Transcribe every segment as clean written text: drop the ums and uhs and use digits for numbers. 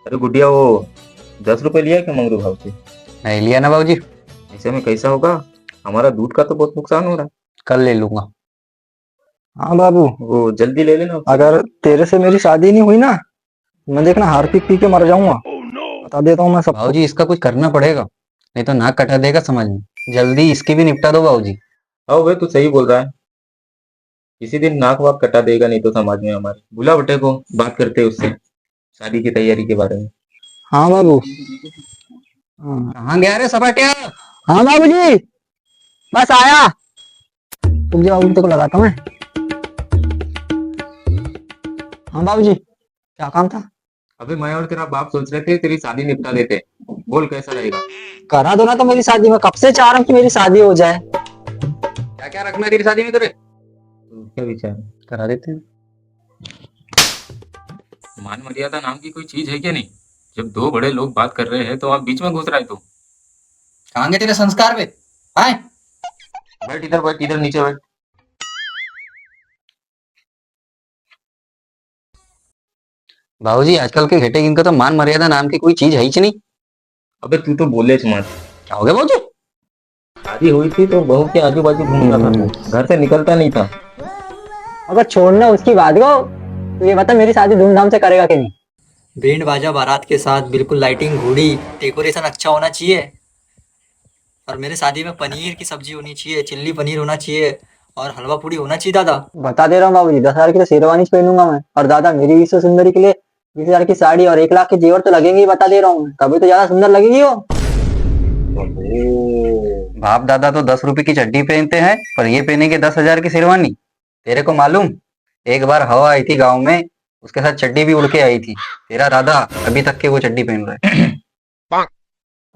अरे गुडिया वो 10 रुपए लिया क्या मंगरू भाव से? नहीं लिया ना बाबूजी। ऐसे में कैसा होगा? हमारा दूध का तो बहुत नुकसान हो रहा कल ले लूंगा। हाँ बाबू। है, वो जल्दी ले लेना उससे। अगर तेरे से मेरी शादी नहीं हुई ना, मैं देखना हार्पिक पी के मर जाऊंगा। बता देता हूँ मैं सबको। बाबूजी इसका कुछ करना पड़ेगा, नहीं तो नाक कटा देगा समझ में। जल्दी इसकी भी निपटा दो बाबूजी। हाँ भाई, तू सही बोल रहा है। किसी दिन नाक वाक कटा देगा नहीं तो समाज में हमारे। बुला बटे को, बात करते हैं उससे शादी की तैयारी के बारे में। हाँ बाबू। हाँ। कहाँ गया रे सपाटिया? हाँ बाबूजी, बस आया। तुम जो बाबू को लगाता हूँ मैं। हाँ बाबूजी, क्या काम था? अबे मैं और तेरा बाप सोच रहे थे तेरी शादी निपटा देते। बोल कैसा रहेगा? करा दो ना तो मेरी शादी में, कब से चाह रहा हूँ कि मेरी शादी हो जाए। क्या क्या रखना है तेरी शादी में तेरे? तो क्या विचार है? करा देते हैं। मान मर्यादा नाम की कोई चीज है क्या नहीं? जब दो बड़े लोग बात कर रहे हैं तो आप बीच में घुस रहा है तू। कहाँ गए तेरे संस्कार पे? आए। बैठ इधर नीचे बैठ। बाबूजी आजकल के घेटे इनका तो मान मर्यादा नाम की कोई चीज है ही नहीं। अबे तू तो बोले मत। क्या हो गया बाबूजी? शादी हुई थी तो बहू के आजू बाजू घूमता था तू, घर से निकलता नहीं था। अगर छोड़ना उसकी बात को, तो ये बता मेरी शादी धूमधाम से करेगा कि नहीं? बैंड बाजा बारात के साथ बिल्कुल लाइटिंग घोड़ी डेकोरेशन अच्छा होना चाहिए। और मेरे शादी में पनीर की सब्जी होनी चाहिए, चिल्ली पनीर होना चाहिए और हलवा पूड़ी होना चाहिए दादा। बता दे रहा हूँ बाबूजी, 10,000 की तो शेरवानी पहनूंगा मैं। और दादा मेरी विश्व सुंदरी के लिए 20,000 की साड़ी और 1 लाख के जेवर तो लगेंगे ही, बता दे रहा हूँ मैं। तभी तो ज्यादा सुंदर लगेगी वो। बाप दादा तो 10 रुपए की चड्डी पहनते हैं, पर ये पहनेंगे 10,000 की शेरवानी। तेरे को मालूम, एक बार हवा आई थी गांव में, उसके साथ चड्डी भी उड़ के आई थी। तेरा राधा अभी तक के वो चड्डी पहन रहा है।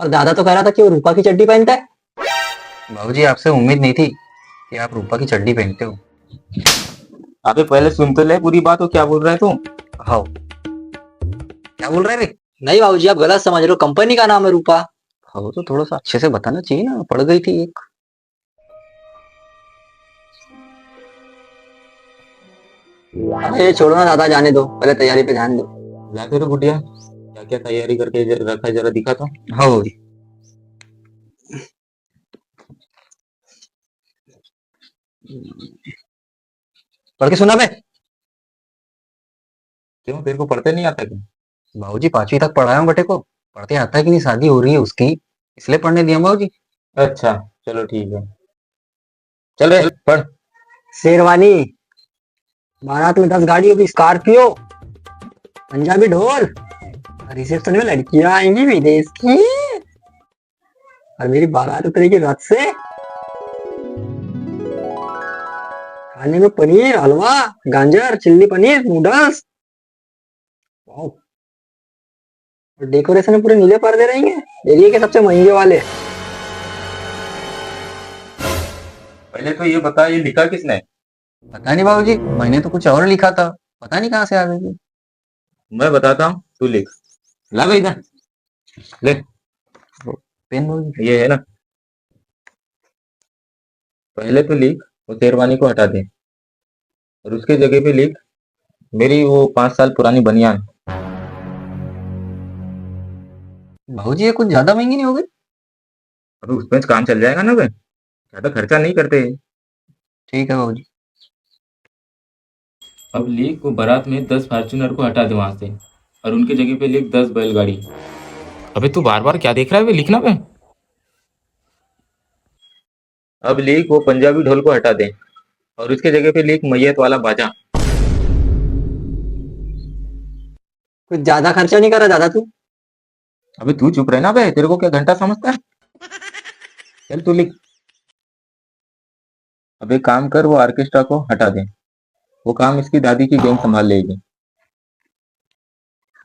और दादा तो कह रहा था कि वो रूपा की चड्डी पहनता है। बाबूजी आपसे उम्मीद नहीं थी कि आप रूपा की चड्डी पहनते हो। अबे पहले सुन तो ले पूरी बात, हो क्या बोल रहा है तू? हाँ, क्या बोल रहे रे? नहीं बाबूजी, आप गलत समझ रहे हो, कंपनी का नाम है रूपा। हाँ तो थोड़ा सा अच्छे से बताना चाहिए ना, पड़ गई थी एक। अरे छोड़ो ना दादा, जाने दो, पहले तैयारी पे ध्यान दो। लाते तो गुडिया, क्या क्या तैयारी करके रखा है जरा दिखा तो। हाँ बाबूजी। पढ़ के सुना बे। क्यों, तेरे को पढ़ते नहीं आता क्या? बाबूजी 5वीं तक पढ़ाया हूँ बेटे को, पढ़ते आता है कि नहीं, शादी हो रही है उसकी, इसलिए पढ़ने दिया बाबूजी। अच्छा, चलो ठीक है। चल रे पढ़। शेरवानी, बारात में 10 गाड़ी होगी, स्कॉर्पियो, पंजाबी ढोल, रिसेप्शन में लड़कियां आएंगी विदेश की, और मेरी बारात उतरेगी रथ से। खाने में पनीर, हलवा, गाजर, चिल्ली पनीर, नूडल्स। वाओ। और डेकोरेशन में पूरे नीले पर्दे रहेंगे, एरिया के सबसे महंगे वाले। पहले तो ये बता, ये लिखा किसने? पता नहीं बाबूजी, मैंने तो कुछ और लिखा था, पता नहीं कहाँ से आ गई। मैं बताता हूँ, तू लिख। ला भाई इधर ले। पेन बाबूजी। ये है ना, पहले तो लिख वो शेरवानी को हटा दे, और उसके जगह पे लिख मेरी वो 5 साल पुरानी बनियान। बाबूजी ये कुछ ज्यादा महंगी नहीं हो गई? अभी उसमें काम चल जाएगा ना बे, ज्यादा खर्चा नहीं करते। ठीक है बाबूजी। अब लिख वो बारात में 10 फॉर्च्यूनर को हटा दे वहां से, और उनके जगह पे लिख 10 बैलगाड़ी। अबे तू बार बार क्या देख रहा है बे, लिखना बे। अब लिख वो पंजाबी ढोल को हटा दे, और उसके जगह पे लिख मैयत वाला बाजा। कुछ ज्यादा खर्चा नहीं कर रहा दादा तू? अबे तू चुप रहना बे, तेरे को क्या घंटा समझता है? चल तू लिख। अब एक काम कर, वो ऑर्केस्ट्रा को हटा दे, वो काम इसकी दादी की गैंग संभाल लेगी।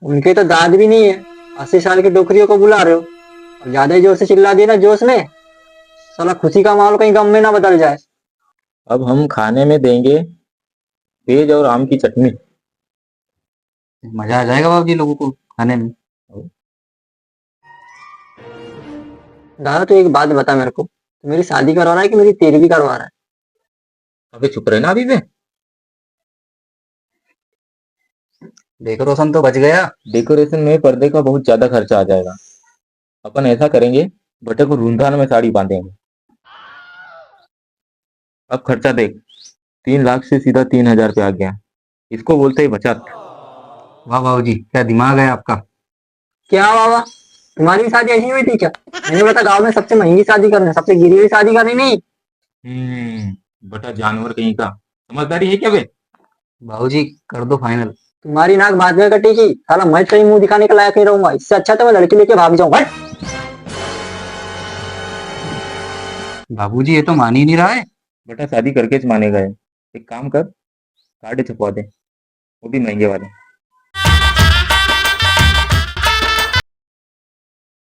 उनके तो दाद भी नहीं है, 80 साल की डोकरियों को बुला रहे हो। और ज्यादा ही जोर से चिल्ला दिया ना जोश में, साला खुशी का माहौल कहीं गम में ना बदल जाए। अब हम खाने में देंगे पेज और आम की चटनी। मजा आ जाएगा बाबूजी लोगों को खाने में। दादा तू एक बात बता मेरे को, तो मेरी शादी करवा रहा है कि मेरी तेरहवीं करवा रहा है? अबे चुप रहना अभी बे। डेकोरेशन तो बच गया। डेकोरेशन में पर्दे का बहुत ज्यादा खर्चा आ जाएगा। अपन ऐसा करेंगे, बटे को रूंधान में साड़ी बांधेंगे। अब खर्चा देख, 3 लाख से सीधा 3 हजार पे आ गया। इसको बोलते ही बचत। वाह बाबूजी, क्या दिमाग है आपका। क्या बाबा, तुम्हारी भी शादी ऐसी हुई थी क्या? मैंने बता गांव में सबसे महंगी शादी करनी, सबसे गिरी हुई शादी करनी नहीं। बटा जानवर कहीं का, समझदारी है क्या बे? बाबूजी कर दो फाइनल। तुम्हारी नाक बाद में कटेगी, साला मैं कहीं मुंह दिखाने के लायक नहीं रहूंगा। इससे अच्छा तो मैं लड़की लेके भाग जाऊं। हट। बाबूजी ये तो मान ही नहीं रहा है। बटा शादी करके च मानेगा है। एक काम कर, कार्ड छपवा दे, वो भी महंगे वाले।